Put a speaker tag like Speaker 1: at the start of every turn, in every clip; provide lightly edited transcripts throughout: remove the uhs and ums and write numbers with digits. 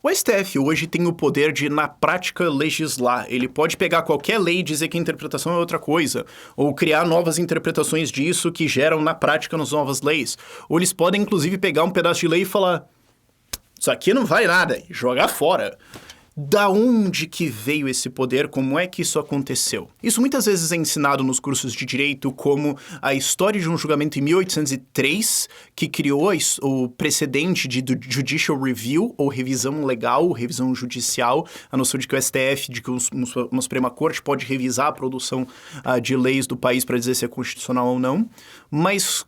Speaker 1: O STF hoje tem o poder de, na prática, legislar. Ele pode pegar qualquer lei e dizer que a interpretação é outra coisa, ou criar novas interpretações disso que geram, na prática, nas novas leis. Ou eles podem, inclusive, pegar um pedaço de lei e falar: isso aqui não vale nada, e jogar fora. Da onde que veio esse poder? Como é que isso aconteceu? Isso muitas vezes é ensinado nos cursos de direito como a história de um julgamento em 1803 que criou o precedente de judicial review, ou revisão legal, revisão judicial, a noção de que o STF, de que uma Suprema Corte pode revisar a produção de leis do país para dizer se é constitucional ou não, mas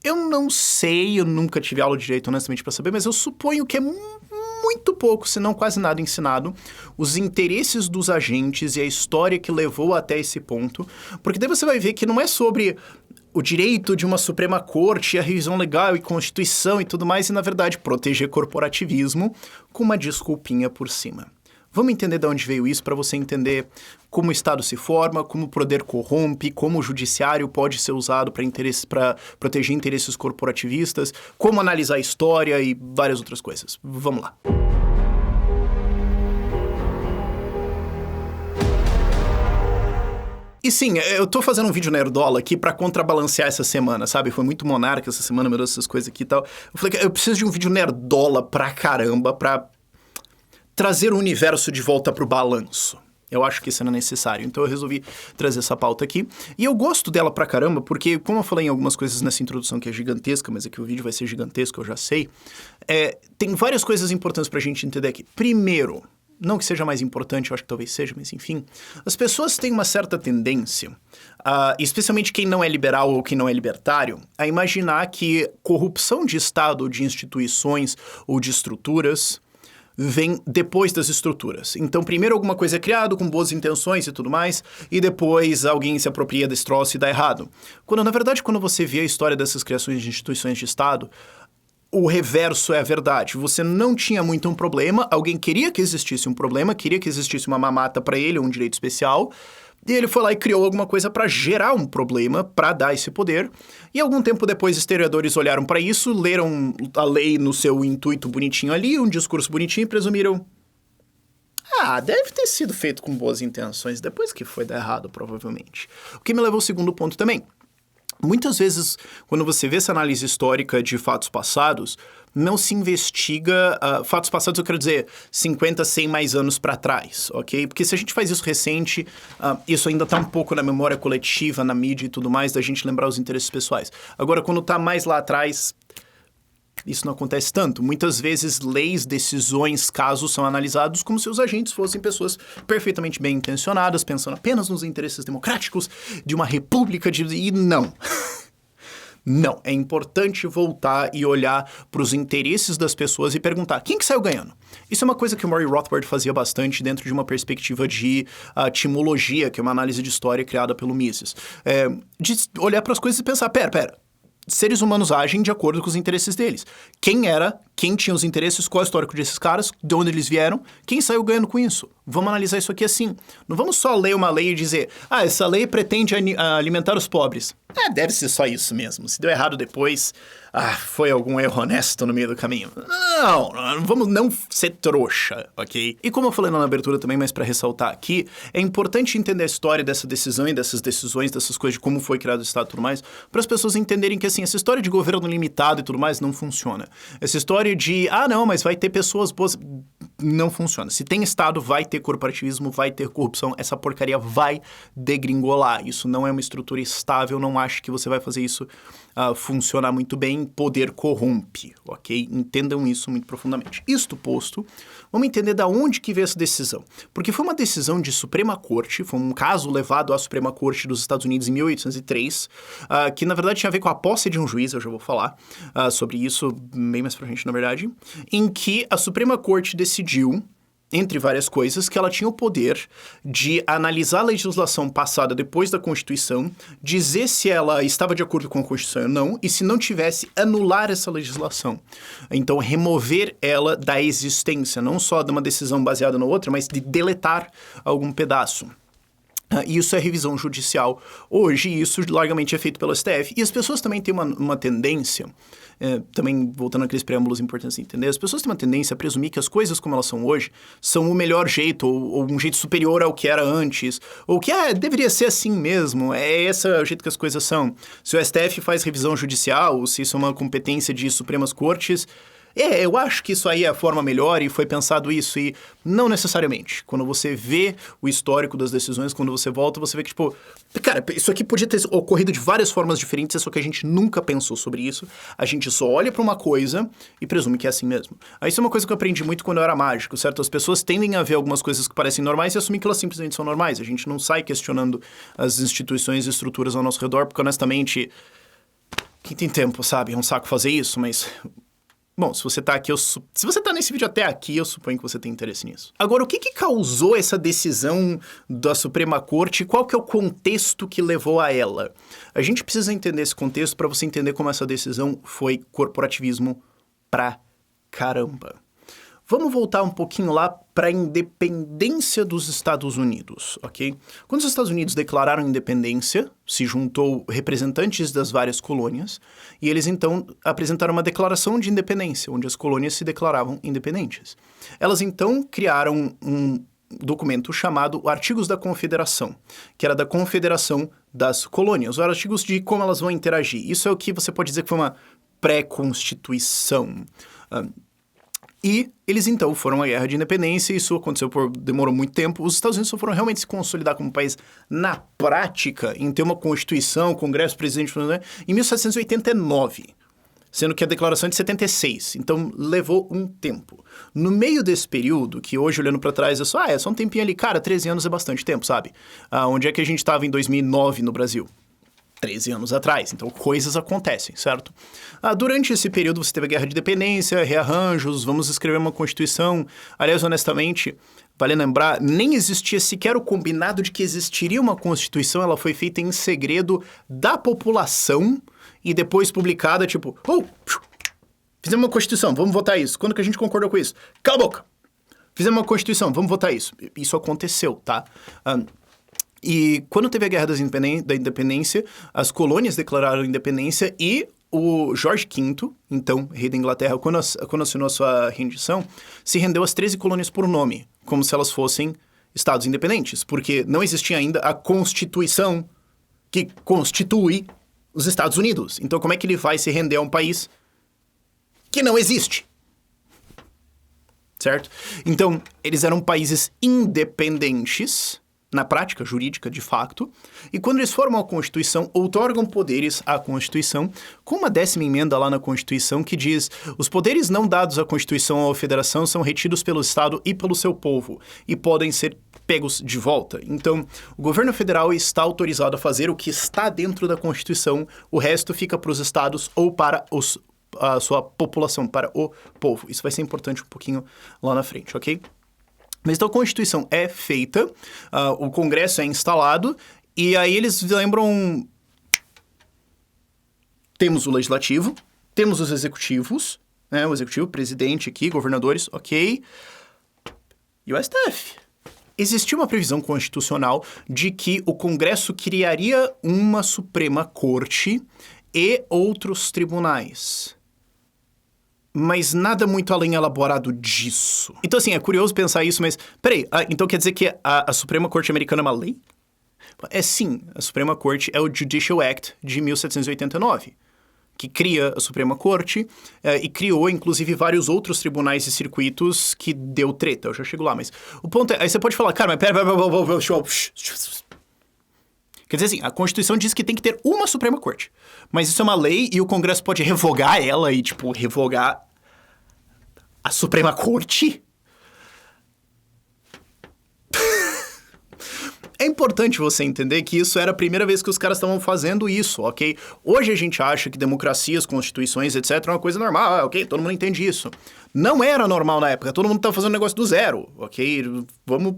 Speaker 1: eu não sei, eu nunca tive aula de direito honestamente para saber, mas eu suponho que é muito pouco, se não quase nada ensinado, os interesses dos agentes e a história que levou até esse ponto, porque daí você vai ver que não é sobre o direito de uma Suprema Corte, a revisão legal e Constituição e tudo mais, e na verdade proteger corporativismo com uma desculpinha por cima. Vamos entender de onde veio isso para você entender como o Estado se forma, como o poder corrompe, como o judiciário pode ser usado para proteger interesses corporativistas, como analisar a história e várias outras coisas. Vamos lá. E sim, eu tô fazendo um vídeo nerdola aqui pra contrabalancear essa semana, sabe? Foi muito monarca essa semana, meu Deus, essas coisas aqui e tal. Eu falei que eu preciso de um vídeo nerdola pra caramba pra trazer o universo de volta pro balanço. Eu acho que isso era necessário, então eu resolvi trazer essa pauta aqui. E eu gosto dela pra caramba, porque, como eu falei em algumas coisas nessa introdução que é gigantesca, mas aqui o vídeo vai ser gigantesco, eu já sei, tem várias coisas importantes pra gente entender aqui. Primeiro, não que seja mais importante, eu acho que talvez seja, mas enfim, as pessoas têm uma certa tendência, especialmente quem não é liberal ou quem não é libertário, a imaginar que corrupção de Estado, ou de instituições ou de estruturas vem depois das estruturas. Então, primeiro alguma coisa é criada com boas intenções e tudo mais, e depois alguém se apropria desse troço e dá errado. Quando, na verdade, quando você vê a história dessas criações de instituições de Estado, o reverso é a verdade. Você não tinha muito um problema, alguém queria que existisse um problema, queria que existisse uma mamata para ele, um direito especial, e ele foi lá e criou alguma coisa para gerar um problema, para dar esse poder. E algum tempo depois, historiadores olharam para isso, leram a lei no seu intuito bonitinho ali, um discurso bonitinho e presumiram: deve ter sido feito com boas intenções, depois que foi dar errado, provavelmente. O que me leva ao segundo ponto também. Muitas vezes, quando você vê essa análise histórica de fatos passados, não se investiga fatos passados, eu quero dizer, 50, 100 mais anos para trás, ok? Porque se a gente faz isso recente, isso ainda tá um pouco na memória coletiva, na mídia e tudo mais, da gente lembrar os interesses pessoais. Agora, quando tá mais lá atrás, isso não acontece tanto. Muitas vezes, leis, decisões, casos são analisados como se os agentes fossem pessoas perfeitamente bem intencionadas, pensando apenas nos interesses democráticos de uma república E não. Não. É importante voltar e olhar para os interesses das pessoas e perguntar: quem que saiu ganhando? Isso é uma coisa que o Murray Rothbard fazia bastante dentro de uma perspectiva de timologia, que é uma análise de história criada pelo Mises. De olhar para as coisas e pensar: pera. Seres humanos agem de acordo com os interesses deles. Quem tinha os interesses, qual é o histórico desses caras, de onde eles vieram, quem saiu ganhando com isso. Vamos analisar isso aqui assim. Não vamos só ler uma lei e dizer: essa lei pretende alimentar os pobres. Deve ser só isso mesmo. Se deu errado depois, foi algum erro honesto no meio do caminho. Não, vamos não ser trouxa, ok? E como eu falei na abertura também, mas para ressaltar aqui, é importante entender a história dessa decisão e dessas decisões, dessas coisas, de como foi criado o Estado e tudo mais, para as pessoas entenderem que, assim, essa história de governo limitado e tudo mais não funciona. Essa história de, não, mas vai ter pessoas boas, não funciona. Se tem Estado, vai ter corporativismo, vai ter corrupção, essa porcaria vai degringolar. Isso não é uma estrutura estável, não acho que você vai fazer isso funcionar muito bem. Poder corrompe, ok? Entendam isso muito profundamente. Isto posto, vamos entender da onde que veio essa decisão. Porque foi uma decisão de Suprema Corte, foi um caso levado à Suprema Corte dos Estados Unidos em 1803, que na verdade tinha a ver com a posse de um juiz, eu já vou falar sobre isso bem mais pra frente, na verdade, em que a Suprema Corte decidiu, entre várias coisas, que ela tinha o poder de analisar a legislação passada depois da Constituição, dizer se ela estava de acordo com a Constituição ou não, e se não tivesse, anular essa legislação. Então, remover ela da existência, não só de uma decisão baseada na outra, mas de deletar algum pedaço. E isso é revisão judicial. Hoje, isso largamente é feito pelo STF. E as pessoas também têm uma tendência, também voltando àqueles preâmbulos importantes de entender, as pessoas têm uma tendência a presumir que as coisas como elas são hoje são o melhor jeito, ou um jeito superior ao que era antes, ou que deveria ser assim mesmo, esse é o jeito que as coisas são. Se o STF faz revisão judicial, ou se isso é uma competência de Supremas Cortes... eu acho que isso aí é a forma melhor e foi pensado isso, e não necessariamente. Quando você vê o histórico das decisões, quando você volta, você vê que, tipo, cara, isso aqui podia ter ocorrido de várias formas diferentes, só que a gente nunca pensou sobre isso. A gente só olha pra uma coisa e presume que é assim mesmo. Isso é uma coisa que eu aprendi muito quando eu era mágico, certo? As pessoas tendem a ver algumas coisas que parecem normais e assumir que elas simplesmente são normais. A gente não sai questionando as instituições e estruturas ao nosso redor, porque, honestamente, quem tem tempo, sabe? É um saco fazer isso, mas... Bom, se você tá aqui, se você tá nesse vídeo até aqui, eu suponho que você tem interesse nisso. Agora, o que causou essa decisão da Suprema Corte? Qual que é o contexto que levou a ela? A gente precisa entender esse contexto para você entender como essa decisão foi corporativismo pra caramba. Vamos voltar um pouquinho lá para a independência dos Estados Unidos, ok? Quando os Estados Unidos declararam independência, se juntou representantes das várias colônias, e eles então apresentaram uma declaração de independência, onde as colônias se declaravam independentes. Elas então criaram um documento chamado Artigos da Confederação, que era da Confederação das Colônias, os artigos de como elas vão interagir. Isso é o que você pode dizer que foi uma pré-constituição. E eles, então, foram à Guerra de Independência, e isso aconteceu demorou muito tempo. Os Estados Unidos só foram realmente se consolidar como país na prática, em ter uma Constituição, Congresso, Presidente, em 1789, sendo que a Declaração é de 76. Então, levou um tempo. No meio desse período, que hoje, olhando pra trás, é só um tempinho ali. Cara, 13 anos é bastante tempo, sabe? Onde é que a gente estava em 2009 no Brasil? 13 anos atrás. Então, coisas acontecem, certo? Durante esse período, você teve a Guerra de Independência, rearranjos, vamos escrever uma Constituição. Aliás, honestamente, vale lembrar, nem existia sequer o combinado de que existiria uma Constituição. Ela foi feita em segredo da população e depois publicada, tipo... fizemos uma Constituição, vamos votar isso. Quando que a gente concordou com isso? Cala a boca! Fizemos uma Constituição, vamos votar isso. Isso aconteceu, tá? E quando teve a Guerra da Independência, as colônias declararam independência e o Jorge V, então rei da Inglaterra, quando assinou a sua rendição, se rendeu às 13 colônias por nome, como se elas fossem estados independentes, porque não existia ainda a Constituição que constitui os Estados Unidos. Então como é que ele vai se render a um país que não existe? Certo? Então, eles eram países independentes, na prática jurídica, de facto, e quando eles formam a Constituição, outorgam poderes à Constituição, com uma 10ª emenda lá na Constituição que diz: os poderes não dados à Constituição ou à Federação são retidos pelo Estado e pelo seu povo, e podem ser pegos de volta. Então, o governo federal está autorizado a fazer o que está dentro da Constituição, o resto fica para os estados ou para a sua população, para o povo. Isso vai ser importante um pouquinho lá na frente, ok? Mas então a Constituição é feita, o Congresso é instalado, e aí eles lembram... Temos o Legislativo, temos os Executivos, né? O Executivo, presidente aqui, governadores, ok. E o STF. Existia uma previsão constitucional de que o Congresso criaria uma Suprema Corte e outros tribunais. Mas nada muito além elaborado disso. Então, assim, é curioso pensar isso, mas... Peraí, então quer dizer que a Suprema Corte Americana é uma lei? Sim, a Suprema Corte é o Judicial Act de 1789, que cria a Suprema Corte e criou, inclusive, vários outros tribunais e circuitos que deu treta. Eu já chego lá, mas... O ponto é... Aí você pode falar, cara, mas pera... Quer dizer assim, a Constituição diz que tem que ter uma Suprema Corte. Mas isso é uma lei e o Congresso pode revogar ela e, tipo, revogar a Suprema Corte? É importante você entender que isso era a primeira vez que os caras estavam fazendo isso, ok? Hoje a gente acha que democracias, constituições, etc. é uma coisa normal, ok? Todo mundo entende isso. Não era normal na época, todo mundo estava fazendo negócio do zero, ok? Vamos...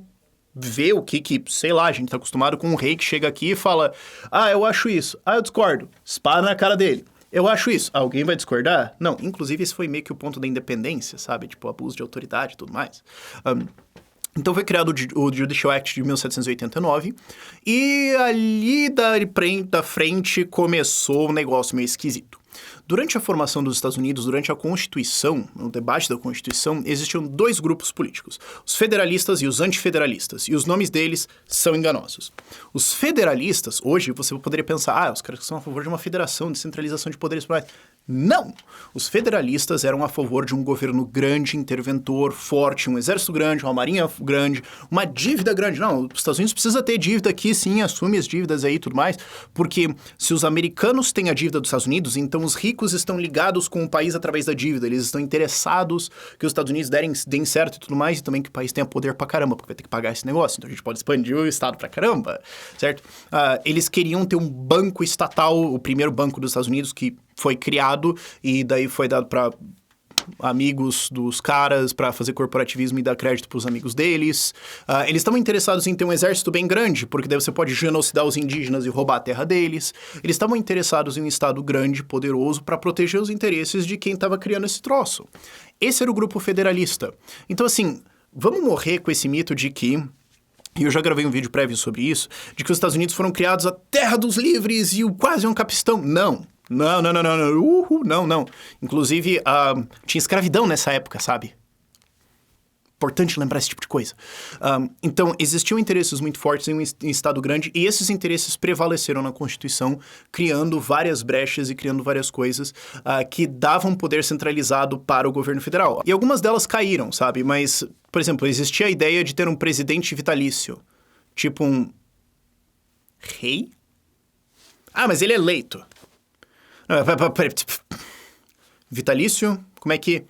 Speaker 1: ver o que, sei lá, a gente tá acostumado com um rei que chega aqui e fala: eu acho isso, eu discordo, espada na cara dele. Eu acho isso, alguém vai discordar? Não, inclusive esse foi meio que o ponto da independência, sabe? Tipo, abuso de autoridade e tudo mais. Então foi criado o Judicial Act de 1789 e ali da frente começou um negócio meio esquisito. Durante a formação dos Estados Unidos, durante a Constituição, no debate da Constituição, existiam dois grupos políticos, os federalistas e os antifederalistas, e os nomes deles são enganosos. Os federalistas, hoje você poderia pensar, os caras são a favor de uma federação, de centralização de poderes. Não! Os federalistas eram a favor de um governo grande, interventor, forte, um exército grande, uma marinha grande, uma dívida grande. Não, os Estados Unidos precisa ter dívida aqui, sim, assume as dívidas aí e tudo mais, porque se os americanos têm a dívida dos Estados Unidos, então os ricos estão ligados com o país através da dívida, eles estão interessados que os Estados Unidos deem certo e tudo mais, e também que o país tenha poder pra caramba, porque vai ter que pagar esse negócio, então a gente pode expandir o Estado pra caramba, certo? Eles queriam ter um banco estatal, o primeiro banco dos Estados Unidos, que foi criado e daí foi dado para amigos dos caras para fazer corporativismo e dar crédito para os amigos deles. Eles estavam interessados em ter um exército bem grande, porque daí você pode genocidar os indígenas e roubar a terra deles. Eles estavam interessados em um estado grande, poderoso, para proteger os interesses de quem estava criando esse troço. Esse era o grupo federalista. Então, assim, vamos morrer com esse mito de que... E eu já gravei um vídeo prévio sobre isso, de que os Estados Unidos foram criados a terra dos livres e quase um capistão. Não. Não. Inclusive, tinha escravidão nessa época, sabe? Importante lembrar esse tipo de coisa. Então, existiam interesses muito fortes em um Estado grande e esses interesses prevaleceram na Constituição, criando várias brechas e criando várias coisas que davam poder centralizado para o governo federal. E algumas delas caíram, sabe? Mas, por exemplo, existia a ideia de ter um presidente vitalício. Tipo um... rei? Mas ele é eleito. Vitalício? Como é que...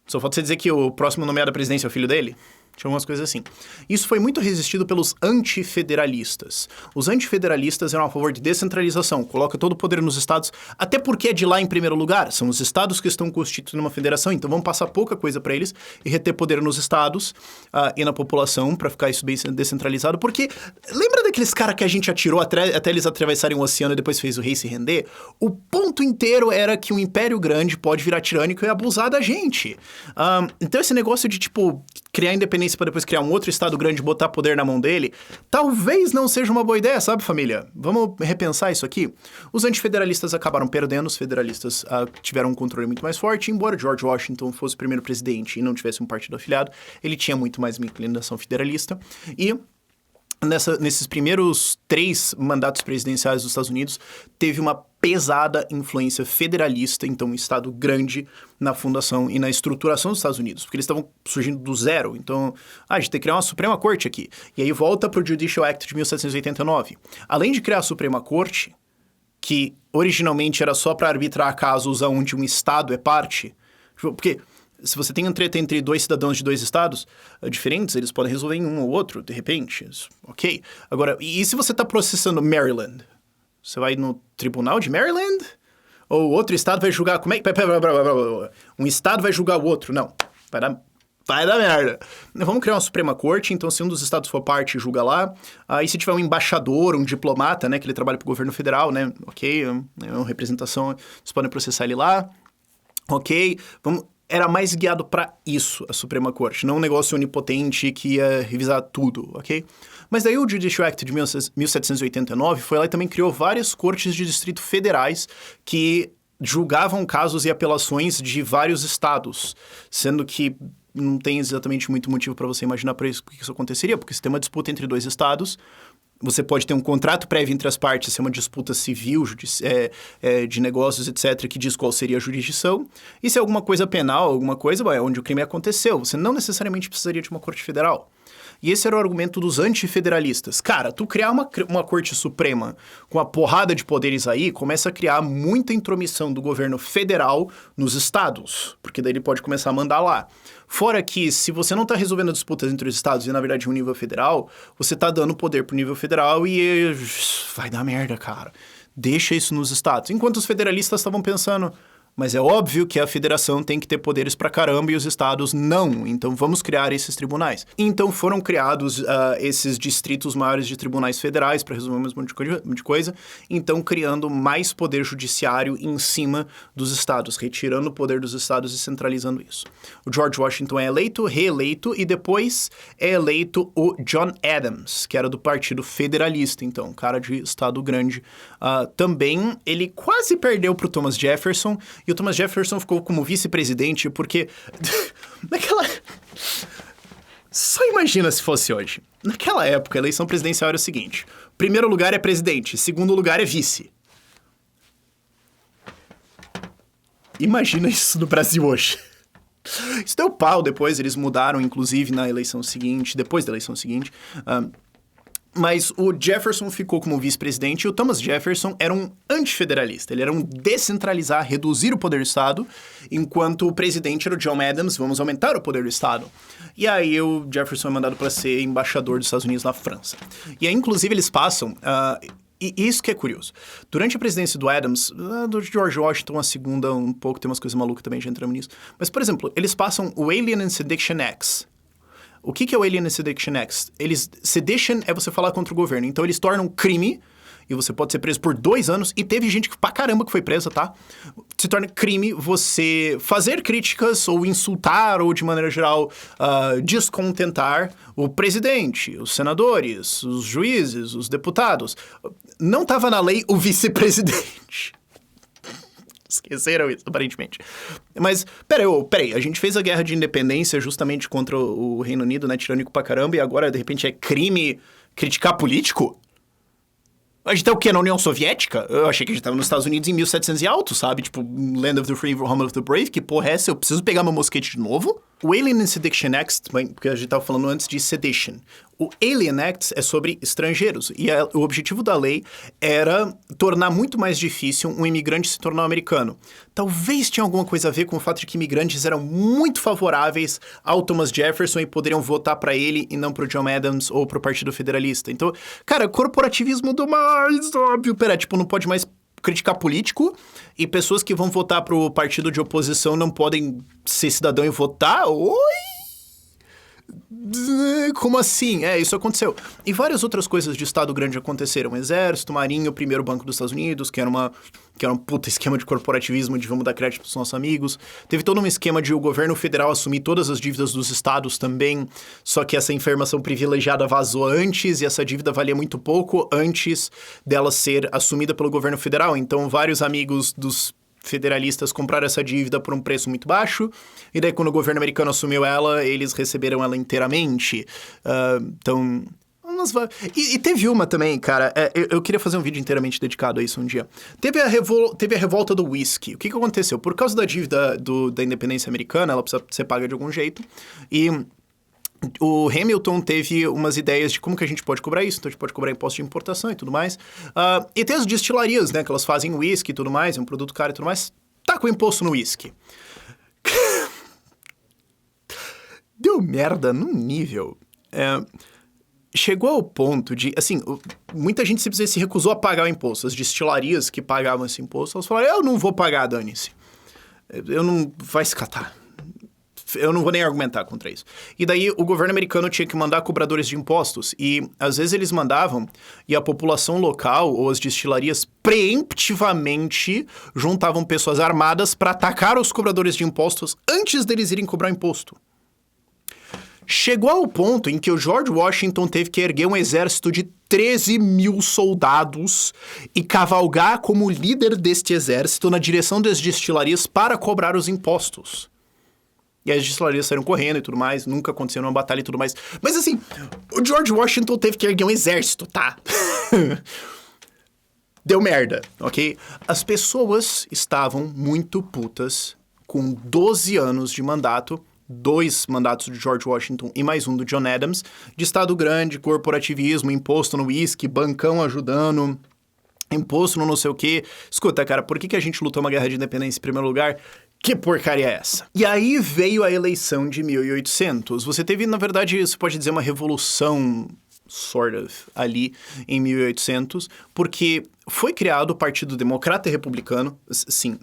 Speaker 1: Só falta você dizer que o próximo nomeado à presidência é o filho dele? Tinha algumas coisas assim. Isso foi muito resistido pelos antifederalistas. Os antifederalistas eram a favor de descentralização, coloca todo o poder nos estados, até porque é de lá em primeiro lugar. São os estados que estão constituindo uma federação, então vamos passar pouca coisa para eles e reter poder nos estados e na população para ficar isso bem descentralizado. Porque lembra daqueles caras que a gente atirou até eles atravessarem o oceano e depois fez o rei se render? O ponto inteiro era que um império grande pode virar tirânico e abusar da gente. Então esse negócio de, tipo, criar independência para depois criar um outro estado grande e botar poder na mão dele, talvez não seja uma boa ideia, sabe, família? Vamos repensar isso aqui? Os antifederalistas acabaram perdendo, os federalistas tiveram um controle muito mais forte, embora George Washington fosse o primeiro presidente e não tivesse um partido afiliado, ele tinha muito mais uma inclinação federalista, e... Nesses primeiros 3 mandatos presidenciais dos Estados Unidos, teve uma pesada influência federalista, então um estado grande na fundação e na estruturação dos Estados Unidos, porque eles estavam surgindo do zero. Então, a gente tem que criar uma Suprema Corte aqui. E aí volta para o Judicial Act de 1789. Além de criar a Suprema Corte, que originalmente era só para arbitrar casos onde um estado é parte, porque... Se você tem um treta entre 2 cidadãos de 2 estados diferentes, eles podem resolver em um ou outro, de repente. Ok. Agora, e se você está processando Maryland? Você vai no tribunal de Maryland? Ou outro estado vai julgar... Como é que... Um estado vai julgar o outro? Não. Vai dar merda. Vamos criar uma Suprema Corte, então se um dos estados for parte, julga lá. Aí se tiver um embaixador, um diplomata, né, que ele trabalha para o governo federal, né, ok, é uma representação, vocês podem processar ele lá. Ok, vamos... Era mais guiado para isso, a Suprema Corte, não um negócio onipotente que ia revisar tudo, ok? Mas daí o Judicial Act de 1789 foi lá e também criou várias cortes de distrito federais que julgavam casos e apelações de vários estados, sendo que não tem exatamente muito motivo para você imaginar para isso que isso aconteceria, porque se tem uma disputa entre 2 estados... Você pode ter um contrato prévio entre as partes, ser uma disputa civil, de negócios, etc., que diz qual seria a jurisdição. E se é alguma coisa penal, alguma coisa, é onde o crime aconteceu. Você não necessariamente precisaria de uma corte federal. E esse era o argumento dos antifederalistas. Cara, tu criar uma corte suprema com uma porrada de poderes aí, começa a criar muita intromissão do governo federal nos estados, porque daí ele pode começar a mandar lá. Fora que, se você não tá resolvendo disputas entre os estados e, na verdade, um nível federal, você tá dando poder pro nível federal e vai dar merda, cara. Deixa isso nos estados. Enquanto os federalistas estavam pensando, Mas é óbvio que a federação tem que ter poderes pra caramba e os estados não. Então vamos criar esses tribunais. Então foram criados esses distritos maiores de tribunais federais, para resolver o mesmo de coisa. Então criando mais poder judiciário em cima dos estados, retirando o poder dos estados e centralizando isso. O George Washington é eleito, reeleito e depois é eleito o John Adams, que era do Partido Federalista, então, um cara de estado grande. Também ele quase perdeu pro Thomas Jefferson. E o Thomas Jefferson ficou como vice-presidente porque... naquela... Só imagina se fosse hoje. Naquela época, a eleição presidencial era o seguinte. Primeiro lugar é presidente, segundo lugar é vice. Imagina isso no Brasil hoje. Isso deu pau depois, eles mudaram, inclusive, na eleição seguinte, depois da eleição seguinte. Mas o Jefferson ficou como vice-presidente e o Thomas Jefferson era um antifederalista. Ele era um descentralizar, reduzir o poder do Estado, enquanto o presidente era o John Adams, vamos aumentar o poder do Estado. E aí o Jefferson é mandado para ser embaixador dos Estados Unidos na França. E aí, inclusive, eles passam... E isso que é curioso. Durante a presidência do Adams, do George Washington, a segunda um pouco, tem umas coisas malucas também, já entramos nisso. Mas, por exemplo, eles passam o Alien and Sedition Acts. O que é o Alien and Sedition Acts? Sedition é você falar contra o governo. Então, eles tornam crime, e você pode ser preso por 2 anos, e teve gente pra caramba que foi presa, tá? Se torna crime você fazer críticas, ou insultar, ou de maneira geral, descontentar o presidente, os senadores, os juízes, os deputados. Não tava na lei o vice-presidente. Esqueceram isso, aparentemente. Mas, peraí, a gente fez a guerra de independência justamente contra o Reino Unido, né, tirânico pra caramba, e agora, de repente, é crime criticar político? A gente tá o quê? Na União Soviética? Eu achei que a gente tava nos Estados Unidos em 1700 e alto, sabe? Tipo, Land of the Free, Home of the Brave, que porra é essa? Eu preciso pegar meu mosquete de novo? O Alien and Sedition Act, porque a gente tava falando antes de Sedition. O Alien Act é sobre estrangeiros. E o objetivo da lei era tornar muito mais difícil um imigrante se tornar um americano. Talvez tinha alguma coisa a ver com o fato de que imigrantes eram muito favoráveis ao Thomas Jefferson e poderiam votar pra ele e não pro John Adams ou pro Partido Federalista. Então, cara, corporativismo do mais óbvio. Tipo, não pode mais criticar político e pessoas que vão votar pro partido de oposição não podem ser cidadão e votar? Oi? Como assim? Isso aconteceu. E várias outras coisas de Estado grande aconteceram. Exército, Marinha, o primeiro Banco dos Estados Unidos, que era um puta esquema de corporativismo, de vamos dar crédito pros nossos amigos. Teve todo um esquema de o governo federal assumir todas as dívidas dos estados também, só que essa informação privilegiada vazou antes e essa dívida valia muito pouco antes dela ser assumida pelo governo federal. Então, vários amigos dos federalistas compraram essa dívida por um preço muito baixo, e daí quando o governo americano assumiu ela, eles receberam ela inteiramente. Então... E teve uma também, cara, eu queria fazer um vídeo inteiramente dedicado a isso um dia. Teve a revolta do whisky. O que aconteceu? Por causa da dívida da independência americana, ela precisa ser paga de algum jeito, e... o Hamilton teve umas ideias de como que a gente pode cobrar isso. Então, a gente pode cobrar imposto de importação e tudo mais. E tem as destilarias, né? Que elas fazem whisky e tudo mais. É um produto caro e tudo mais. Tá com imposto no whisky. Deu merda num nível... chegou ao ponto de... Assim, muita gente simplesmente se recusou a pagar o imposto. As destilarias que pagavam esse imposto, elas falaram, eu não vou pagar, dane-se. Eu não... Vai se catar. Eu não vou nem argumentar contra isso. E daí o governo americano tinha que mandar cobradores de impostos. E às vezes eles mandavam e a população local ou as destilarias preemptivamente juntavam pessoas armadas para atacar os cobradores de impostos antes deles irem cobrar imposto. Chegou ao ponto em que o George Washington teve que erguer um exército de 13 mil soldados e cavalgar como líder deste exército na direção das destilarias para cobrar os impostos. E as destilarias saíram correndo e tudo mais, nunca aconteceu numa batalha e tudo mais. Mas assim, o George Washington teve que erguer um exército, tá? Deu merda, ok? As pessoas estavam muito putas com 12 anos de mandato, 2 mandatos de George Washington e mais um do John Adams, de Estado grande, corporativismo, imposto no uísque, bancão ajudando... imposto no não sei o quê. Escuta, cara, por que a gente lutou uma guerra de independência em primeiro lugar? Que porcaria é essa? E aí veio a eleição de 1800. Você teve, na verdade, você pode dizer uma revolução, sort of, ali em 1800, porque foi criado o Partido Democrata e Republicano. Sim,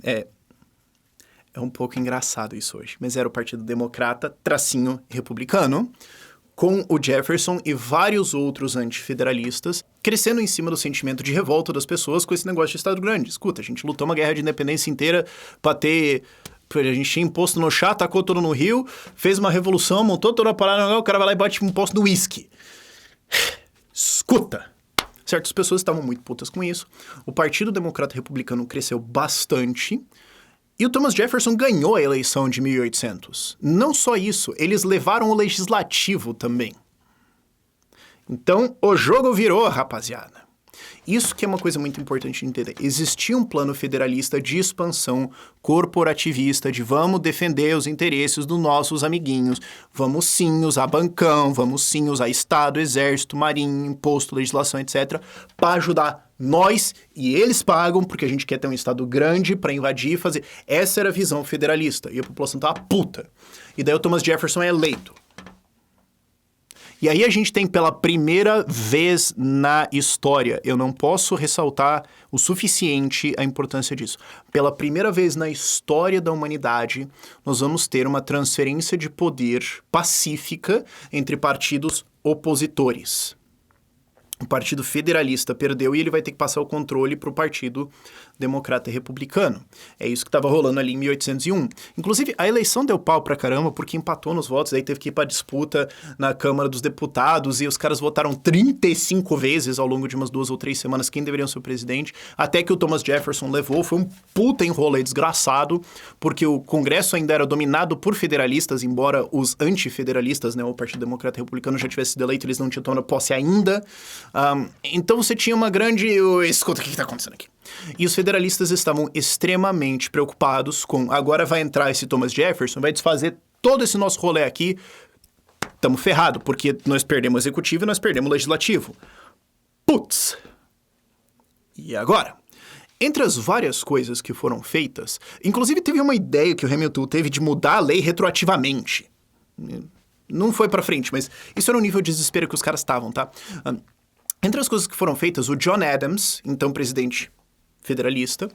Speaker 1: É um pouco engraçado isso hoje, mas era o Partido Democrata, tracinho republicano, com o Jefferson e vários outros antifederalistas, crescendo em cima do sentimento de revolta das pessoas com esse negócio de Estado Grande. Escuta, a gente lutou uma guerra de independência inteira pra ter... A gente tinha imposto no chá, tacou tudo no rio, fez uma revolução, montou toda a parada, o cara vai lá e bate um imposto no uísque. Escuta! Certas pessoas estavam muito putas com isso. O Partido Democrata Republicano cresceu bastante. E o Thomas Jefferson ganhou a eleição de 1800. Não só isso, eles levaram o legislativo também. Então, o jogo virou, rapaziada. Isso que é uma coisa muito importante de entender. Existia um plano federalista de expansão corporativista, de vamos defender os interesses dos nossos amiguinhos, vamos sim usar bancão, vamos sim usar Estado, Exército, Marinha, Imposto, legislação, etc., para ajudar nós, e eles pagam, porque a gente quer ter um Estado grande para invadir e fazer. Essa era a visão federalista, e a população tava puta. E daí o Thomas Jefferson é eleito. E aí a gente tem pela primeira vez na história, eu não posso ressaltar o suficiente a importância disso. Pela primeira vez na história da humanidade, nós vamos ter uma transferência de poder pacífica entre partidos opositores. O Partido Federalista perdeu e ele vai ter que passar o controle para o Partido Democrata Republicano. É isso que estava rolando ali em 1801. Inclusive, a eleição deu pau pra caramba porque empatou nos votos, aí teve que ir pra disputa na Câmara dos Deputados e os caras votaram 35 vezes ao longo de umas 2 ou 3 semanas quem deveria ser o presidente, até que o Thomas Jefferson levou. Foi um puta enrolo desgraçado, porque o Congresso ainda era dominado por federalistas, embora os antifederalistas, né, o Partido Democrata Republicano já tivesse sido eleito, eles não tinham tomado posse ainda. Então você tinha uma grande... Escuta, o que está acontecendo aqui? E os federalistas estavam extremamente preocupados com... Agora vai entrar esse Thomas Jefferson, vai desfazer todo esse nosso rolê aqui. Estamos ferrados, porque nós perdemos o executivo e nós perdemos o legislativo. Putz! E agora? Entre as várias coisas que foram feitas, inclusive teve uma ideia que o Hamilton teve de mudar a lei retroativamente. Não foi pra frente, mas isso era o nível de desespero que os caras estavam, tá? Entre as coisas que foram feitas, o John Adams, então presidente federalista,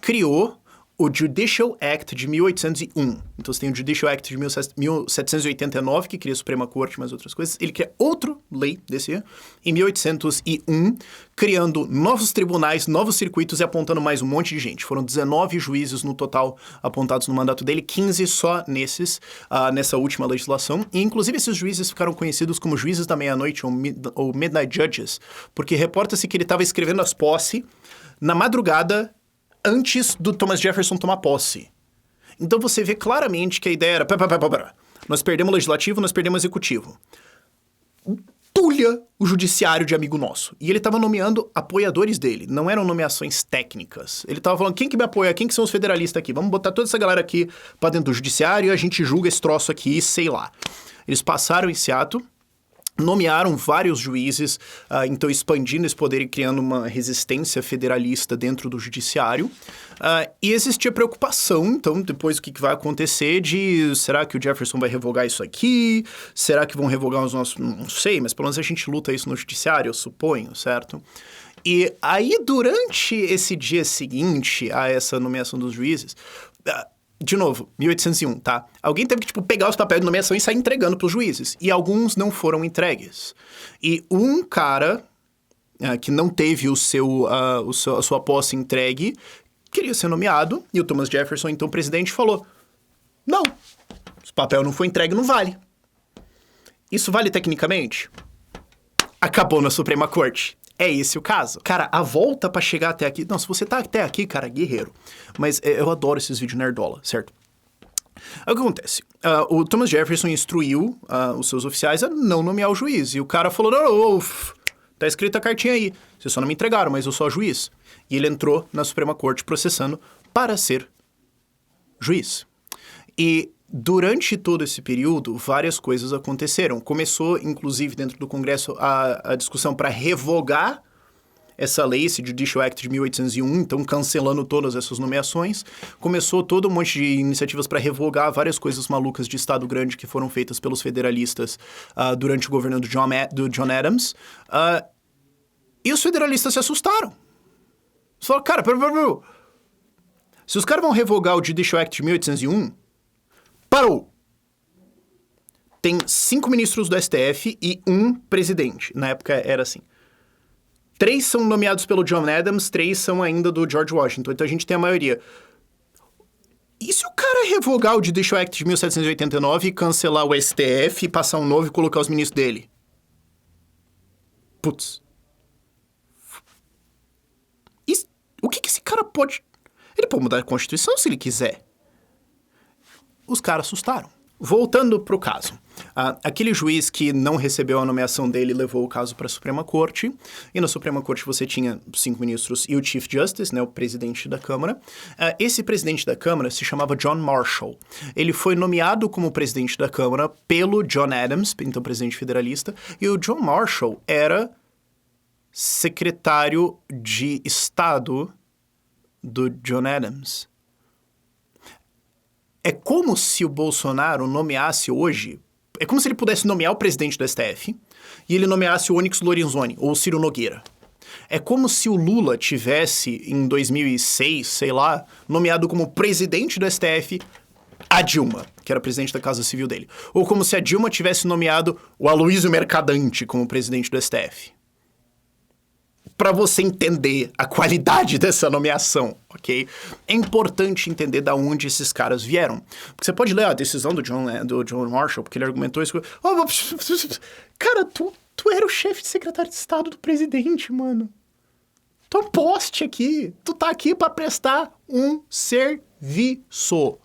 Speaker 1: criou o Judicial Act de 1801. Então você tem o Judicial Act de 1789, que cria a Suprema Corte e mais outras coisas. Ele cria outra lei desse em 1801, criando novos tribunais, novos circuitos e apontando mais um monte de gente. Foram 19 juízes no total apontados no mandato dele, 15 só nessa última legislação. E inclusive esses juízes ficaram conhecidos como juízes da meia-noite ou Midnight Judges, porque reporta-se que ele estava escrevendo as posse na madrugada antes do Thomas Jefferson tomar posse. Então você vê claramente que a ideia era... Nós perdemos o legislativo, nós perdemos o executivo. Tulha o judiciário de amigo nosso. E ele estava nomeando apoiadores dele. Não eram nomeações técnicas. Ele estava falando, quem que me apoia? Quem que são os federalistas aqui? Vamos botar toda essa galera aqui para dentro do judiciário e a gente julga esse troço aqui, sei lá. Eles passaram esse ato, nomearam vários juízes, então expandindo esse poder e criando uma resistência federalista dentro do judiciário. E existia preocupação, então, depois o que vai acontecer de... Será que o Jefferson vai revogar isso aqui? Será que vão revogar os nossos... Não sei, mas pelo menos a gente luta isso no judiciário, eu suponho, certo? E aí, durante esse dia seguinte a essa nomeação dos juízes... De novo, 1801, tá? Alguém teve que, pegar os papéis de nomeação e sair entregando pros juízes. E alguns não foram entregues. E um cara que não teve a sua posse entregue queria ser nomeado. E o Thomas Jefferson, então presidente, falou: não, se o papel não foi entregue, não vale. Isso vale tecnicamente? Acabou na Suprema Corte. É esse o caso. Cara, a volta pra chegar até aqui... Não, se você tá até aqui, cara, guerreiro. Mas eu adoro esses vídeos nerdola, certo? O que acontece? O Thomas Jefferson instruiu os seus oficiais a não nomear o juiz. E o cara falou, não, tá escrita a cartinha aí. Vocês só não me entregaram, mas eu sou juiz. E ele entrou na Suprema Corte processando para ser juiz. E... durante todo esse período, várias coisas aconteceram. Começou, inclusive, dentro do Congresso, a discussão para revogar essa lei, esse Judicial Act de 1801, então cancelando todas essas nomeações. Começou todo um monte de iniciativas para revogar várias coisas malucas de Estado Grande que foram feitas pelos federalistas durante o governo do John Adams. E os federalistas se assustaram. Eles falaram, cara, pera. Se os caras vão revogar o Judicial Act de 1801, parou! Tem 5 ministros do STF e 1 presidente. Na época era assim. 3 são nomeados pelo John Adams, 3 são ainda do George Washington. Então a gente tem a maioria. E se o cara revogar o Judicial Act de 1789 e cancelar o STF, passar um novo e colocar os ministros dele? Putz. O que esse cara pode... Ele pode mudar a Constituição se ele quiser. Os caras assustaram. Voltando pro caso. Aquele juiz que não recebeu a nomeação dele levou o caso para a Suprema Corte. E na Suprema Corte você tinha 5 ministros e o Chief Justice, né, o presidente da Câmara. Esse presidente da Câmara se chamava John Marshall. Ele foi nomeado como presidente da Câmara pelo John Adams, então presidente federalista. E o John Marshall era secretário de Estado do John Adams. É como se o Bolsonaro nomeasse hoje... É como se ele pudesse nomear o presidente do STF e ele nomeasse o Onyx Lorenzoni ou o Ciro Nogueira. É como se o Lula tivesse, em 2006, sei lá, nomeado como presidente do STF a Dilma, que era presidente da Casa Civil dele. Ou como se a Dilma tivesse nomeado o Aloysio Mercadante como presidente do STF. Para você entender a qualidade dessa nomeação, ok? É importante entender de onde esses caras vieram. Porque você pode ler a decisão do John Marshall, porque ele argumentou isso. Cara, tu era o chefe de secretário de Estado do presidente, mano. Tu é um poste aqui. Tu tá aqui para prestar um serviço.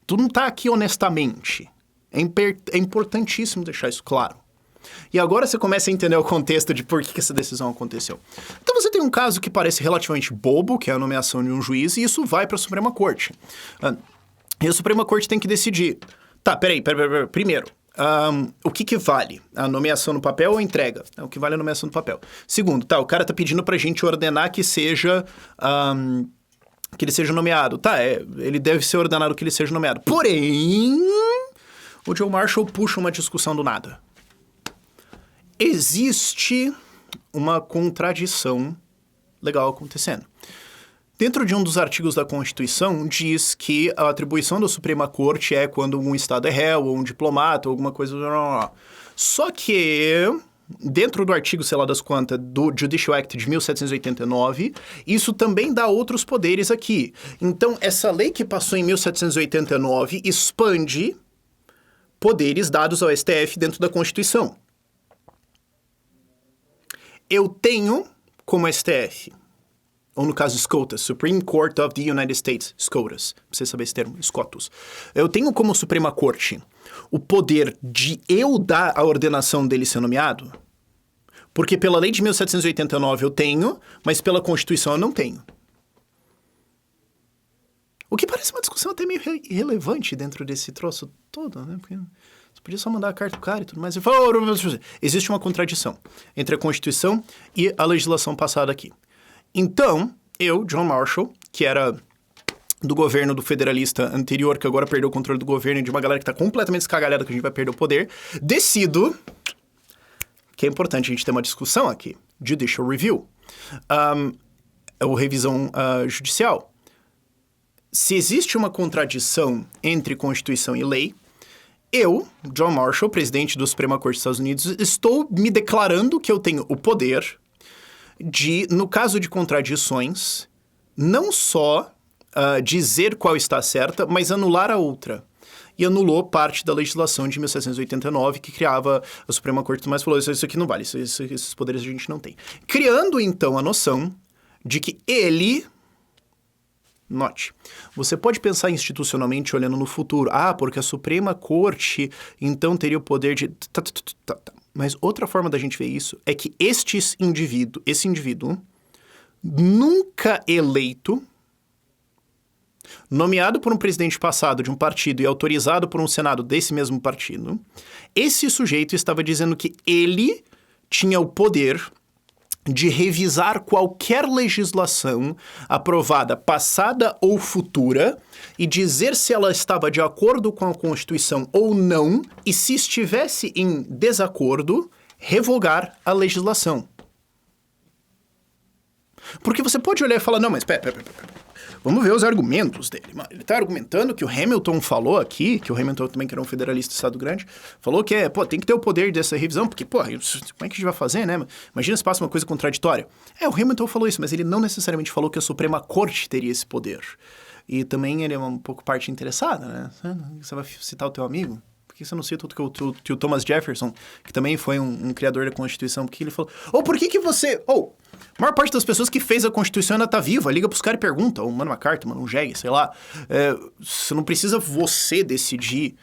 Speaker 1: Tu não tá aqui honestamente. É importantíssimo deixar isso claro. E agora você começa a entender o contexto de por que essa decisão aconteceu. Então você tem um caso que parece relativamente bobo, que é a nomeação de um juiz, e isso vai para a Suprema Corte. E a Suprema Corte tem que decidir. Tá, peraí. Primeiro, o que vale? A nomeação no papel ou a entrega? O que vale a nomeação no papel. Segundo, tá, o cara tá pedindo pra gente ordenar que seja... que ele seja nomeado. Tá, ele deve ser ordenado que ele seja nomeado. Porém, o John Marshall puxa uma discussão do nada. Existe uma contradição legal acontecendo. Dentro de um dos artigos da Constituição, diz que a atribuição da Suprema Corte é quando um Estado é réu, ou um diplomata, ou alguma coisa... Só que, dentro do artigo, sei lá das quantas, do Judicial Act de 1789, isso também dá outros poderes aqui. Então, essa lei que passou em 1789 expande poderes dados ao STF dentro da Constituição. Eu tenho como STF, ou no caso SCOTUS, Supreme Court of the United States, SCOTUS, pra você saber esse termo, SCOTUS. Eu tenho como Suprema Corte o poder de eu dar a ordenação dele ser nomeado, porque pela lei de 1789 eu tenho, mas pela Constituição eu não tenho. O que parece uma discussão até meio irrelevante dentro desse troço todo, né? Porque... Você podia só mandar a carta pro cara e tudo mais. Existe uma contradição entre a Constituição e a legislação passada aqui. Então, eu, John Marshall, que era do governo do federalista anterior, que agora perdeu o controle do governo e de uma galera que tá completamente escagalhada que a gente vai perder o poder, decido que é importante a gente ter uma discussão aqui. Judicial Review. Ou revisão judicial. Se existe uma contradição entre Constituição e lei, eu, John Marshall, presidente do Suprema Corte dos Estados Unidos, estou me declarando que eu tenho o poder de, no caso de contradições, não só dizer qual está certa, mas anular a outra. E anulou parte da legislação de 1789 que criava a Suprema Corte, mas falou, isso aqui não vale, esses poderes a gente não tem. Criando, então, a noção de que ele... Note, você pode pensar institucionalmente olhando no futuro. Porque a Suprema Corte, então, teria o poder de... Mas outra forma da gente ver isso é que esse indivíduo, nunca eleito, nomeado por um presidente passado de um partido e autorizado por um Senado desse mesmo partido, esse sujeito estava dizendo que ele tinha o poder de revisar qualquer legislação aprovada, passada ou futura, e dizer se ela estava de acordo com a Constituição ou não, e se estivesse em desacordo, revogar a legislação. Porque você pode olhar e falar, não, mas pera. vamos ver os argumentos dele. Mano, ele tá argumentando que o Hamilton falou aqui, que o Hamilton também, que era um federalista de Estado grande, falou que tem que ter o poder dessa revisão, porque, como é que a gente vai fazer, né? Imagina se passa uma coisa contraditória. O Hamilton falou isso, mas ele não necessariamente falou que a Suprema Corte teria esse poder. E também ele é um pouco parte interessada, né? Você vai citar o teu amigo? Por que você não cita o Thomas Jefferson, que também foi um criador da Constituição? Porque ele falou... por que você... a maior parte das pessoas que fez a Constituição ainda tá viva. Liga pros caras e pergunta. Ou manda uma carta, manda um jegue, sei lá. Você não precisa você decidir.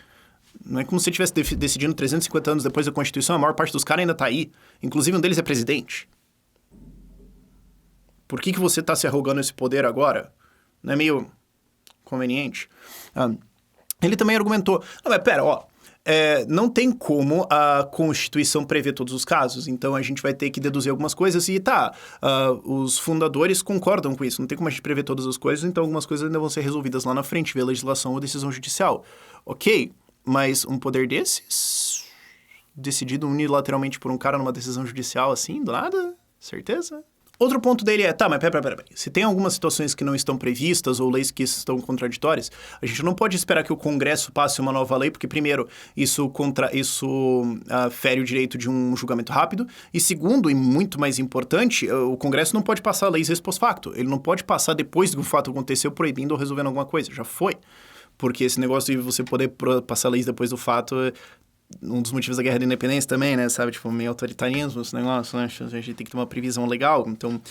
Speaker 1: Não é como se você estivesse decidindo 350 anos depois da Constituição. A maior parte dos caras ainda tá aí. Inclusive um deles é presidente. Por que você tá se arrogando esse poder agora? Não é meio conveniente? Ele também argumentou... Não, mas pera, não tem como a Constituição prever todos os casos, então a gente vai ter que deduzir algumas coisas e os fundadores concordam com isso, não tem como a gente prever todas as coisas, então algumas coisas ainda vão ser resolvidas lá na frente, via legislação ou decisão judicial. Ok, mas um poder desses, decidido unilateralmente por um cara numa decisão judicial assim, do nada? Certeza? Outro ponto dele é, mas pera. Se tem algumas situações que não estão previstas ou leis que estão contraditórias, a gente não pode esperar que o Congresso passe uma nova lei, porque, primeiro, isso fere o direito de um julgamento rápido, e segundo, e muito mais importante, o Congresso não pode passar leis ex post facto. Ele não pode passar depois que o fato aconteceu, proibindo ou resolvendo alguma coisa. Já foi. Porque esse negócio de você poder passar leis depois do fato... Um dos motivos da Guerra da Independência também, né? Sabe? Meio autoritarismo, esse negócio, né? A gente tem que ter uma previsão legal. Então,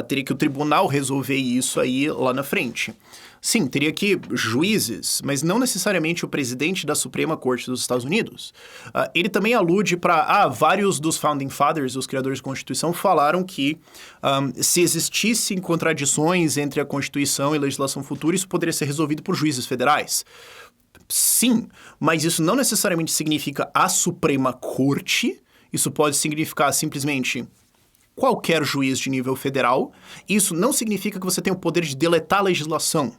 Speaker 1: teria que o tribunal resolver isso aí lá na frente. Sim, teria que juízes, mas não necessariamente o presidente da Suprema Corte dos Estados Unidos. Ele também alude para... vários dos Founding Fathers, os criadores da Constituição, falaram que se existissem contradições entre a Constituição e a legislação futura, isso poderia ser resolvido por juízes federais. Sim, mas isso não necessariamente significa a Suprema Corte. Isso pode significar simplesmente qualquer juiz de nível federal. Isso não significa que você tem o poder de deletar a legislação.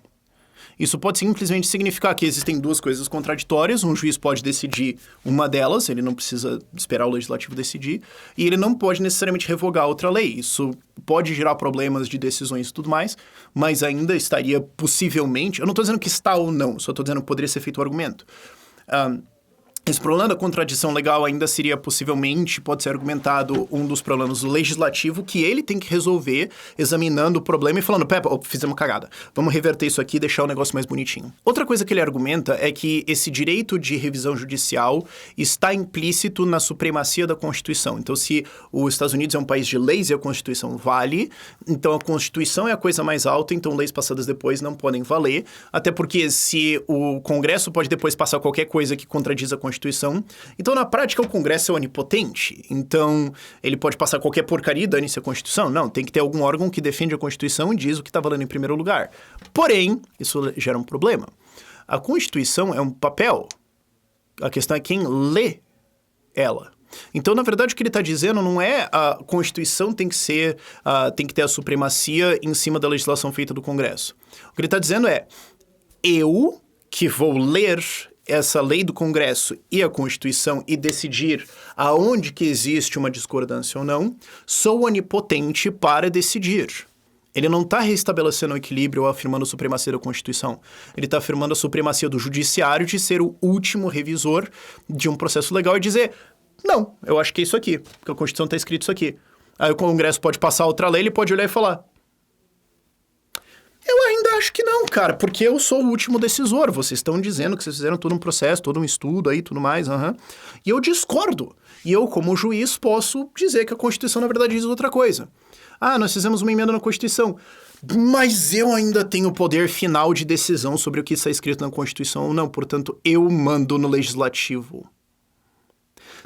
Speaker 1: Isso pode simplesmente significar que existem duas coisas contraditórias. Um juiz pode decidir uma delas, ele não precisa esperar o legislativo decidir, e ele não pode necessariamente revogar outra lei. Isso pode gerar problemas de decisões e tudo mais, mas ainda estaria possivelmente... Eu não estou dizendo que está ou não, só estou dizendo que poderia ser feito o argumento. Esse problema da contradição legal ainda seria possivelmente, pode ser argumentado, um dos problemas do legislativo que ele tem que resolver examinando o problema e falando, fizemos cagada, vamos reverter isso aqui e deixar o negócio mais bonitinho. Outra coisa que ele argumenta é que esse direito de revisão judicial está implícito na supremacia da Constituição. Então, se os Estados Unidos é um país de leis e a Constituição vale, então a Constituição é a coisa mais alta, então leis passadas depois não podem valer, até porque se o Congresso pode depois passar qualquer coisa que contradiz a Constituição, então na prática o Congresso é onipotente, então ele pode passar qualquer porcaria e dane-se a Constituição. Não, tem que ter algum órgão que defende a Constituição e diz o que está valendo em primeiro lugar. Porém, isso gera um problema. A Constituição é um papel, a questão é quem lê ela. Então, na verdade, o que ele está dizendo não é a Constituição tem que ter a supremacia em cima da legislação feita do Congresso. O que ele está dizendo é, eu que vou ler essa lei do Congresso e a Constituição e decidir aonde que existe uma discordância ou não, sou onipotente para decidir. Ele não está restabelecendo o equilíbrio ou afirmando a supremacia da Constituição. Ele está afirmando a supremacia do judiciário de ser o último revisor de um processo legal e dizer, não, eu acho que é isso aqui, porque a Constituição está escrito isso aqui. Aí o Congresso pode passar outra lei, ele pode olhar e falar, eu ainda acho que não, cara, porque eu sou o último decisor. Vocês estão dizendo que vocês fizeram todo um processo, todo um estudo aí, tudo mais, E eu discordo. E eu, como juiz, posso dizer que a Constituição, na verdade, diz outra coisa. Nós fizemos uma emenda na Constituição, mas eu ainda tenho o poder final de decisão sobre o que está escrito na Constituição ou não. Portanto, eu mando no Legislativo.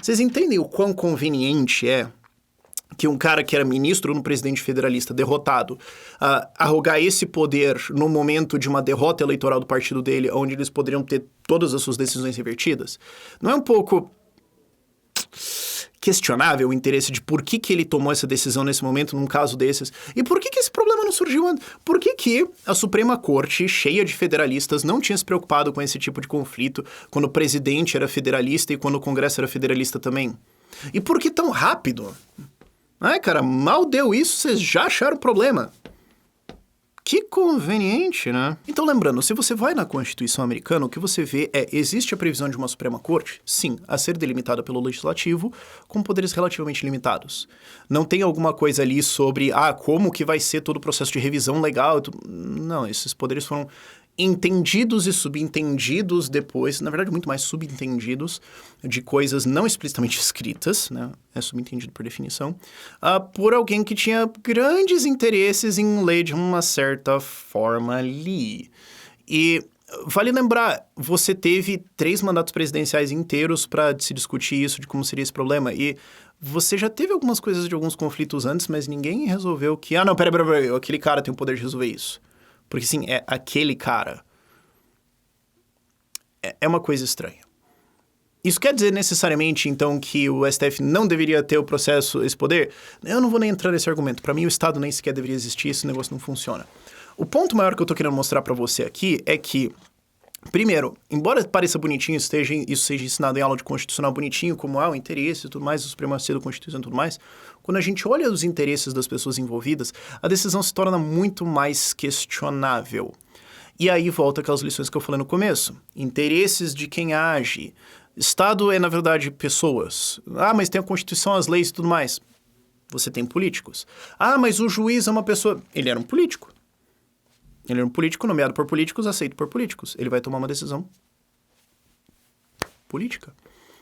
Speaker 1: Vocês entendem o quão conveniente é que um cara que era ministro no presidente federalista derrotado arrogar esse poder no momento de uma derrota eleitoral do partido dele, onde eles poderiam ter todas as suas decisões revertidas? Não é um pouco questionável o interesse de por que ele tomou essa decisão nesse momento, num caso desses? E por que esse problema não surgiu antes? Por que a Suprema Corte, cheia de federalistas, não tinha se preocupado com esse tipo de conflito quando o presidente era federalista e quando o Congresso era federalista também? E por que tão rápido? Cara, mal deu isso, vocês já acharam problema. Que conveniente, né? Então, lembrando, se você vai na Constituição americana, o que você vê existe a previsão de uma Suprema Corte? Sim, a ser delimitada pelo Legislativo, com poderes relativamente limitados. Não tem alguma coisa ali sobre, como que vai ser todo o processo de revisão legal. Não, esses poderes foram entendidos e subentendidos depois, na verdade, muito mais subentendidos de coisas não explicitamente escritas, né? É subentendido por definição, por alguém que tinha grandes interesses em ler de uma certa forma ali. E vale lembrar, você teve 3 mandatos presidenciais inteiros para se discutir isso, de como seria esse problema, e você já teve algumas coisas de alguns conflitos antes, mas ninguém resolveu que, não, peraí, aquele cara tem o poder de resolver isso. Porque, sim, é aquele cara. É uma coisa estranha. Isso quer dizer necessariamente, então, que o STF não deveria ter esse poder? Eu não vou nem entrar nesse argumento. Para mim, o Estado nem sequer deveria existir, esse negócio não funciona. O ponto maior que eu tô querendo mostrar para você aqui é que, primeiro, embora pareça bonitinho, isso seja ensinado em aula de constitucional bonitinho, como o interesse e tudo mais, a supremacia da Constituição e tudo mais, quando a gente olha os interesses das pessoas envolvidas, a decisão se torna muito mais questionável. E aí volta aquelas lições que eu falei no começo. Interesses de quem age. Estado é, na verdade, pessoas. Mas tem a Constituição, as leis e tudo mais. Você tem políticos. Mas o juiz é uma pessoa... Ele era um político. Ele era um político nomeado por políticos, aceito por políticos. Ele vai tomar uma decisão política.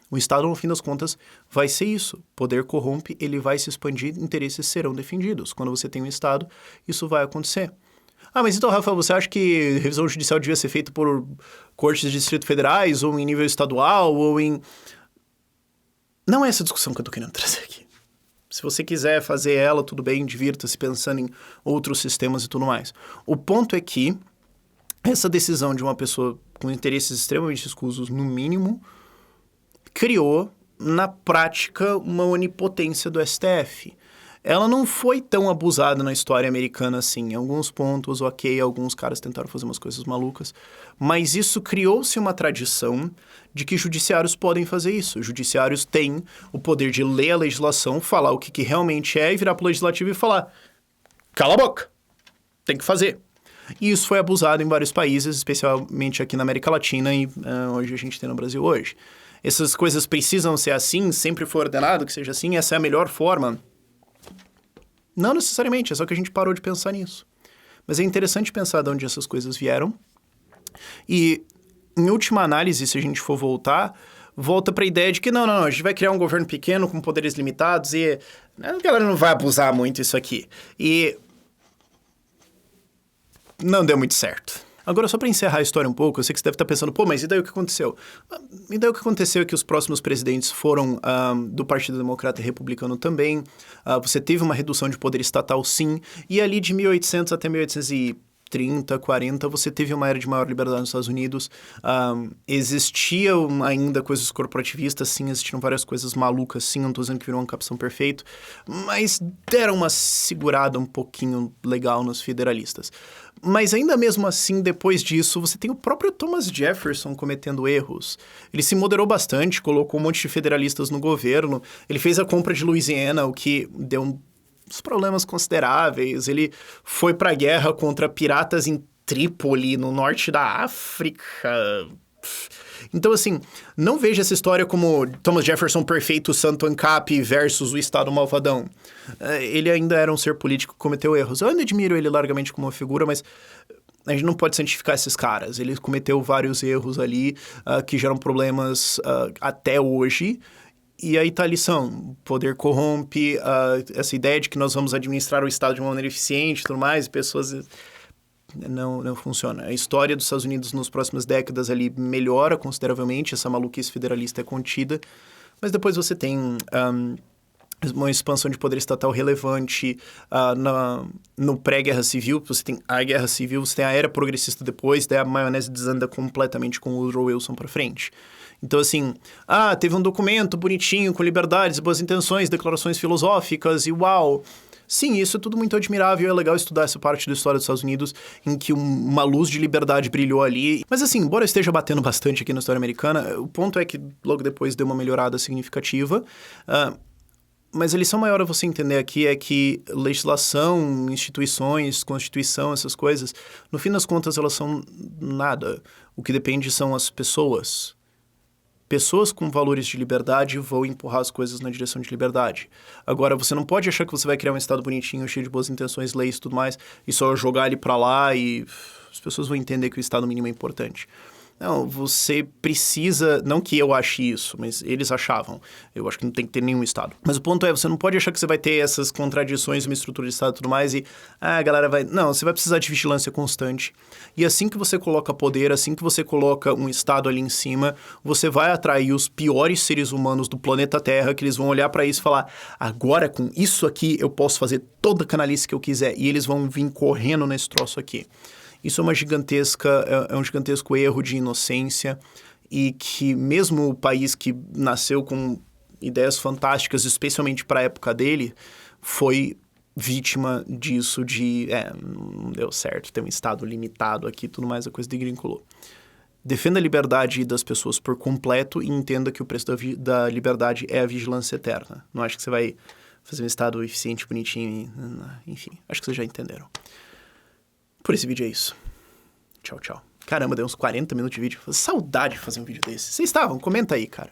Speaker 1: O Estado, no fim das contas, vai ser isso. Poder corrompe, ele vai se expandir, interesses serão defendidos. Quando você tem um Estado, isso vai acontecer. Mas então, Rafael, você acha que revisão judicial devia ser feita por cortes de distrito federais, ou em nível estadual, ou em... Não é essa discussão que eu tô querendo trazer aqui. Se você quiser fazer ela, tudo bem, divirta-se pensando em outros sistemas e tudo mais. O ponto é que essa decisão de uma pessoa com interesses extremamente escusos, no mínimo, criou, na prática, uma onipotência do STF. Ela não foi tão abusada na história americana assim. Em alguns pontos, alguns caras tentaram fazer umas coisas malucas, mas isso criou-se uma tradição de que judiciários podem fazer isso. Judiciários têm o poder de ler a legislação, falar o que realmente é e virar para o legislativo e falar: cala a boca, tem que fazer. E isso foi abusado em vários países, especialmente aqui na América Latina e hoje a gente tem no Brasil hoje. Essas coisas precisam ser assim, sempre foi ordenado que seja assim, essa é a melhor forma. Não necessariamente, é só que a gente parou de pensar nisso. Mas é interessante pensar de onde essas coisas vieram. E, em última análise, se a gente for volta para a ideia de que não, a gente vai criar um governo pequeno com poderes limitados e a galera não vai abusar muito isso aqui. E não deu muito certo. Agora, só para encerrar a história um pouco, eu sei que você deve estar pensando, mas e daí o que aconteceu? E daí o que aconteceu é que os próximos presidentes foram do Partido Democrata e Republicano também. Você teve uma redução de poder estatal, sim. E ali de 1800 até 1830, 40, você teve uma era de maior liberdade nos Estados Unidos. Existiam ainda coisas corporativistas, sim. Existiram várias coisas malucas, sim. Não estou dizendo que virou um capção perfeito. Mas deram uma segurada um pouquinho legal nos federalistas. Mas ainda mesmo assim, depois disso, você tem o próprio Thomas Jefferson cometendo erros. Ele se moderou bastante, colocou um monte de federalistas no governo, ele fez a compra de Louisiana, o que deu uns problemas consideráveis, ele foi pra guerra contra piratas em Trípoli, no norte da África. Então, assim, não veja essa história como Thomas Jefferson perfeito, santo ANCAP versus o Estado malvadão. Ele ainda era um ser político que cometeu erros. Eu ainda admiro ele largamente como uma figura, mas a gente não pode santificar esses caras. Ele cometeu vários erros ali que geram problemas até hoje. E aí tá a lição. O poder corrompe, essa ideia de que nós vamos administrar o Estado de uma maneira eficiente e tudo mais, pessoas... Não funciona. A história dos Estados Unidos nas próximas décadas ali melhora consideravelmente, essa maluquice federalista é contida, mas depois você tem uma expansão de poder estatal relevante no pré-guerra civil, você tem a guerra civil, você tem a era progressista depois, daí a maionese desanda completamente com o Woodrow Wilson pra frente. Então, assim, teve um documento bonitinho, com liberdades, boas intenções, declarações filosóficas e uau... Sim, isso é tudo muito admirável, é legal estudar essa parte da história dos Estados Unidos em que uma luz de liberdade brilhou ali. Mas assim, embora eu esteja batendo bastante aqui na história americana, o ponto é que logo depois deu uma melhorada significativa. Mas a lição maior a você entender aqui é que legislação, instituições, constituição, essas coisas, no fim das contas elas são nada. O que depende são as pessoas. Pessoas com valores de liberdade vão empurrar as coisas na direção de liberdade. Agora, você não pode achar que você vai criar um estado bonitinho, cheio de boas intenções, leis e tudo mais, e só jogar ele pra lá e as pessoas vão entender que o estado mínimo é importante. Não, você precisa... Não que eu ache isso, mas eles achavam. Eu acho que não tem que ter nenhum Estado. Mas o ponto é, você não pode achar que você vai ter essas contradições, uma estrutura de Estado e tudo mais e... a galera vai... Não, você vai precisar de vigilância constante. E assim que você coloca poder, assim que você coloca um Estado ali em cima, você vai atrair os piores seres humanos do planeta Terra, que eles vão olhar pra isso e falar: agora com isso aqui eu posso fazer toda a canalice que eu quiser. E eles vão vir correndo nesse troço aqui. Isso é um gigantesco erro de inocência e que mesmo o país que nasceu com ideias fantásticas, especialmente para a época dele, foi vítima disso não deu certo, tem um estado limitado aqui, tudo mais, a coisa degrincolou. Defenda a liberdade das pessoas por completo e entenda que o preço da liberdade é a vigilância eterna. Não acho que você vai fazer um estado eficiente, bonitinho, enfim, acho que vocês já entenderam. Por esse vídeo é isso. Tchau, tchau. Caramba, deu uns 40 minutos de vídeo. Saudade de fazer um vídeo desse. Vocês estavam? Comenta aí, cara.